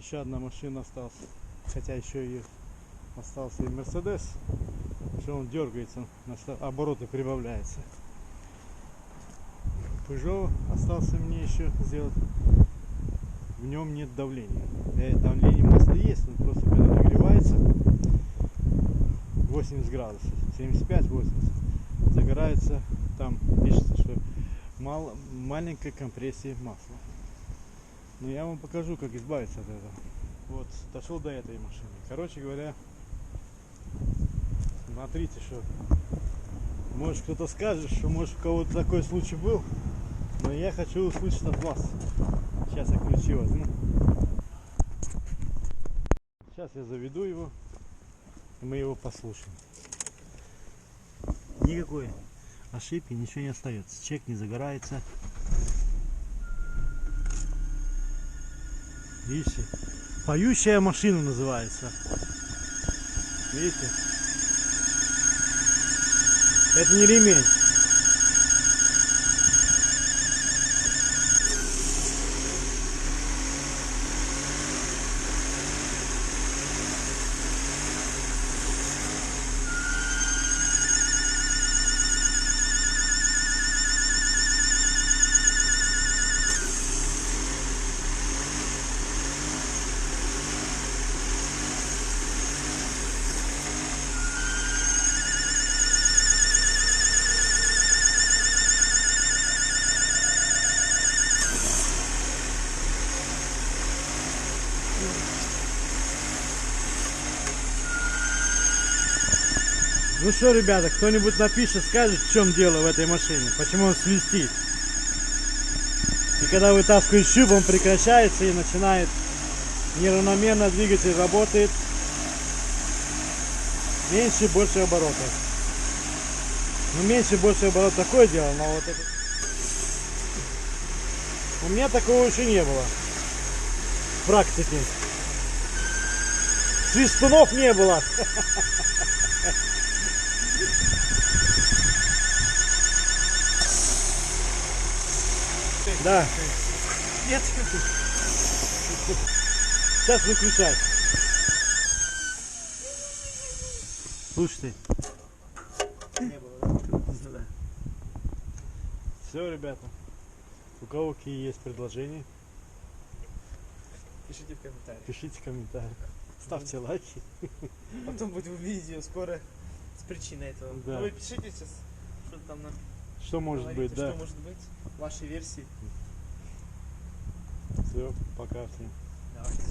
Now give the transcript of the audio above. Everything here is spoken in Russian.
Еще одна машина осталась. Хотя еще и остался и Мерседес. Что он дергается, обороты прибавляются. Peugeot остался мне еще сделать. В нем нет давления. Давление масла есть, он просто когда нагревается 80 градусов, 75-80, загорается, там пишется, что маленькая компрессия масла. Но я вам покажу, как избавиться от этого. Вот, дошел до этой машины. Короче говоря, смотрите, что может кто-то скажет, что может у кого-то такой случай был, но я хочу услышать от вас. Сейчас я ключи возьму. Сейчас я заведу его, и мы его послушаем. Никакой ошибки, ничего не остается. Чек не загорается. Видите? Поющая машина называется. Видите? Это не ремень. Ну что, ребята, кто-нибудь напишет, скажет, в чем дело в этой машине, почему он свистит. И когда вытаскиваешь шип, он прекращается и начинает неравномерно, двигатель работает меньше и больше оборотов. Ну, меньше и больше оборот такое дело, но вот это... У меня такого еще не было в практике. Свистунов не было. Да. Нет. Сейчас выключай. Слушайте. Не было, да? Все, ребята. У кого какие есть предложения? Пишите в комментариях. Пишите в комментариях. Ставьте лайки. Потом будет видео скоро с причиной этого. Да. Ну, вы пишите сейчас, что там нам. Что может говорите, быть, да? Что может быть? Ваши версии. Все, пока всем. Давайте.